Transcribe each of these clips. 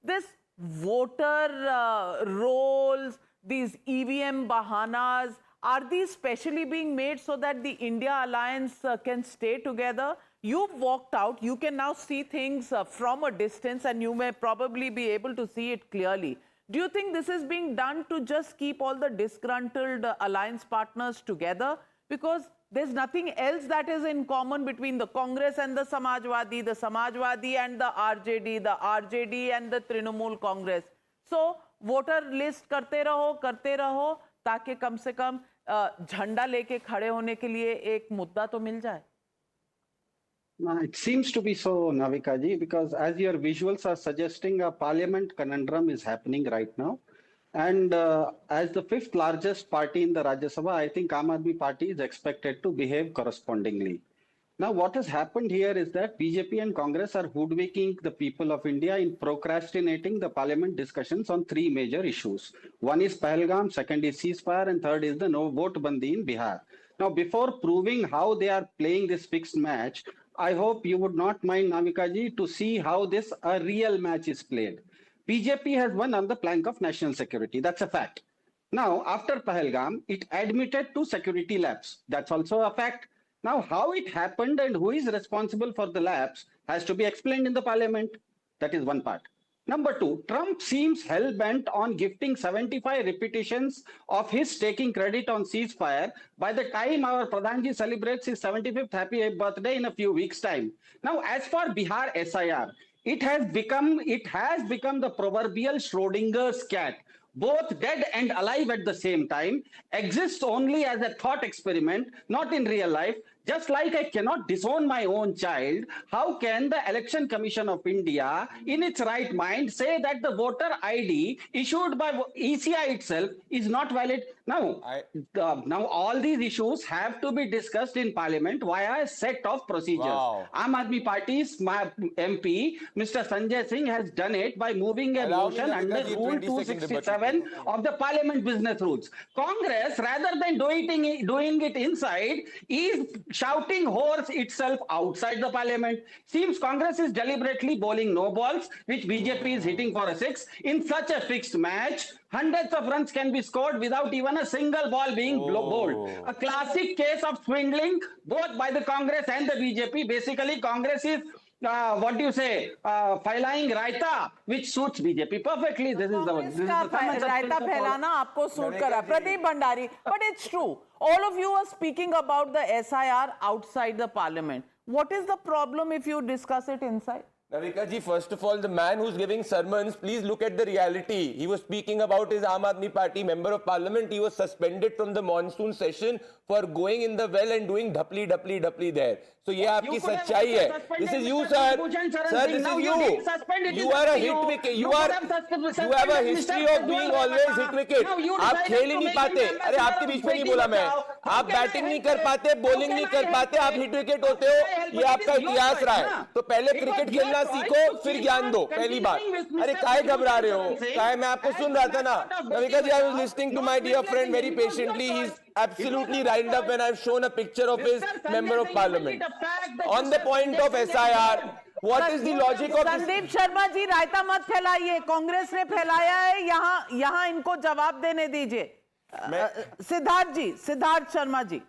this voter rolls, these EVM bahanas, are these specially being made so that the India alliance can stay together? You've walked out. You can now see things from a distance, and you may probably be able to see it clearly. Do you think this is being done to just keep all the disgruntled alliance partners together? Because there's nothing else that is in common between the Congress and the Samajwadi and the RJD and the Trinamool Congress. So, voter list करते रहो ताकि कम से कम झंडा लेके खड़े होने के लिए एक मुद्दा तो मिल जाए. It seems to be so, Navika ji, because as your visuals are suggesting, a parliament conundrum is happening right now. And as the fifth largest party in the Rajya Sabha, I think Aam Aadmi Party is expected to behave correspondingly. Now, what has happened here is that BJP and Congress are hoodwinking the people of India in procrastinating the parliament discussions on three major issues. One is Pahalgam, second is ceasefire, and third is the no vote bandi in Bihar. Now, before proving how they are playing this fixed match, I hope you would not mind, Navika ji, to see how this a real match is played. BJP has won on the plank of national security. That's a fact. Now, after Pahalgam, it admitted to security lapse. That's also a fact. Now, how it happened and who is responsible for the lapse has to be explained in the parliament. That is one part. Number two, Trump seems hell-bent on gifting 75 repetitions of his taking credit on ceasefire by the time our Pradhanji celebrates his 75th happy birthday in a few weeks' time. Now, as for Bihar SIR, it has become the proverbial Schrodinger's cat, both dead and alive at the same time, exists only as a thought experiment, not in real life. Just like I cannot disown my own child, how can the Election Commission of India, in its right mind, say that the voter ID issued by ECI itself is not valid? Now, now all these issues have to be discussed in Parliament via a set of procedures. Wow. Aam Aadmi Party's MP, Mr. Sanjay Singh, has done it by moving a motion under Rule 267 of the Parliament Business Rules. Congress, rather than doing it inside, is shouting hoarse itself outside the parliament. Seems Congress is deliberately bowling no balls, which BJP is hitting for a six. In such a fixed match, hundreds of runs can be scored without even a single ball being bowled. A classic case of swindling, both by the Congress and the BJP. Basically, Congress is what do you say? Failaing raita, which suits BJP perfectly. This is the raita फैलाना आपको suit करा. Pradeep Bhandari, but it's true. All of you are speaking about the SIR outside the parliament. What is the problem if you discuss it inside? Navika ji, first of all, the man who's giving sermons, please look at the reality. He was speaking about his Aam Aadmi Party member of parliament. He was suspended from the monsoon session for going in the well and doing dhapli there. So ये आपकी सच्चाई है. This is you, sir. Sir, this is you. You are a hit wicket. You have a history of being always hit wicket. आप खेल ही नहीं पाते. अरे आपके बीच में नहीं बोला मैं. आप बैटिंग नहीं कर पाते, बॉलिंग नहीं कर पाते, आप हिट विकेट होते हो. ये आपका इतिहास रहा है. तो पहले क्रिकेट खेलना सीखो, फिर ज्ञान दो. पहली बात. अरे काहे घबरा रहे हो? काहे मैं आपको सुन रहा था ना. Navika ji, I was listening to my dear friend very patiently. He's absolutely lined up when I've shown a picture of his member of parliament. On the point of SIR, what is the logic of Sandeep Sharma ji, रायता मत फैलाइए. कांग्रेस ने फैलाया है. यहाँ इनको जवाब देने दीजिए. सिद्धार्थ शर्मा जी.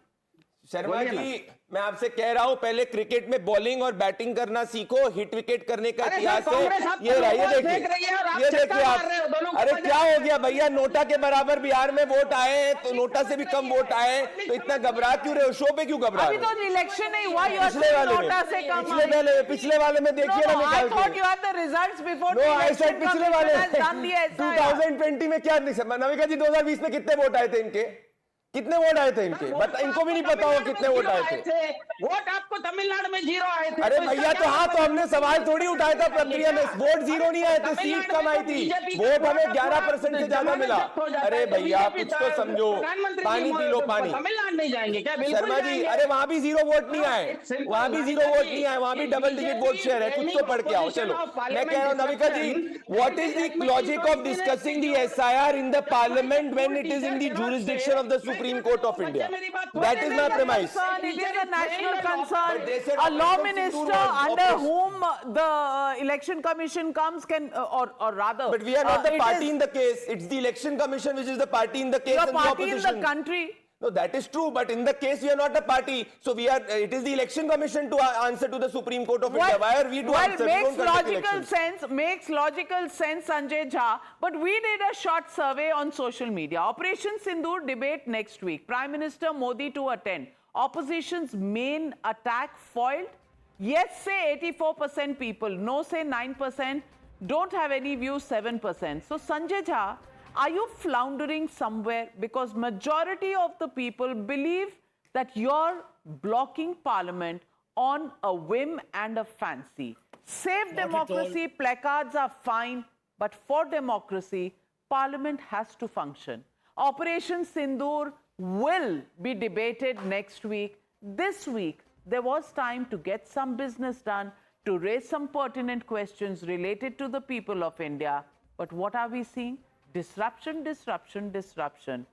शर्मा जी, मैं आपसे कह रहा हूं, पहले क्रिकेट में बॉलिंग और बैटिंग करना सीखो. हिट विकेट करने का इतिहास है. ये देखिए आप. अरे क्या हो गया भैया? नोटा के बराबर बिहार में वोट आए हैं, तो नोटा से भी कम वोट आए हैं, तो इतना घबरा क्यों रहे हो? शो पे क्यों घबरा रहे हो? अभी तो इलेक्शन नहीं हुआ. पिछले वाले में देखिए ना. I thought you had the results before the election. पिछले वाले 2020 में क्या? नविका जी, 2020 में कितने वोट आए थे इनके? कितने वोट आए थे इनके? इनको भी नहीं पता होगा कितने वोट आए थे. वोट आपको तमिलनाडु में 0 आए थे. अरे भैया, तो हाँ, तो हमने सवाल थोड़ी उठाया था प्रक्रिया में. वोट 0 नहीं आए थे, सीट कम आई थी. वोट हमें 11% से ज्यादा मिला. अरे भैया, कुछ तो समझो. पानी पी लो, पानी. तमिलनाडु नहीं जाएंगे क्या? शर्मा जी, अरे वहां भी 0 वोट नहीं आए. वहां भी 0 वोट नहीं आए. वहां भी डबल डिजिट वोट शेयर है. कुछ तो पढ़ के आओ. चलो, मैं कह रहा हूँ Navika ji, what is the logic of discussing the SIR in the parliament when it is in the jurisdiction of the Supreme Court of India. मेरी बात That is my premise. Concern, it is a national But they said concern. A law Operation Sindoor minister was under operation. whom the election commission comes can, or rather, But we are not the it party is in the case. It's the election commission which is the party in the case your and the party in opposition. the country. No, that is true. But in the case, we are not a party. So we are. It is the election commission to answer to the Supreme Court of India. Why are we to answer? We makes don't conduct logical elections. sense. Makes logical sense, Sanjay Jha. But we did a short survey on social media. Operation Sindoor debate next week. Prime Minister Modi to attend. Opposition's main attack foiled. Yes, say 84% people. No, say 9%. Don't have any views, 7%. So, Sanjay Jha, are you floundering somewhere? Because majority of the people believe that you're blocking parliament on a whim and a fancy. Save democracy placards are fine, but for democracy, parliament has to function. Operation Sindoor will be debated next week. This week, there was time to get some business done, to raise some pertinent questions related to the people of India. But what are we seeing? Disruption, disruption, disruption.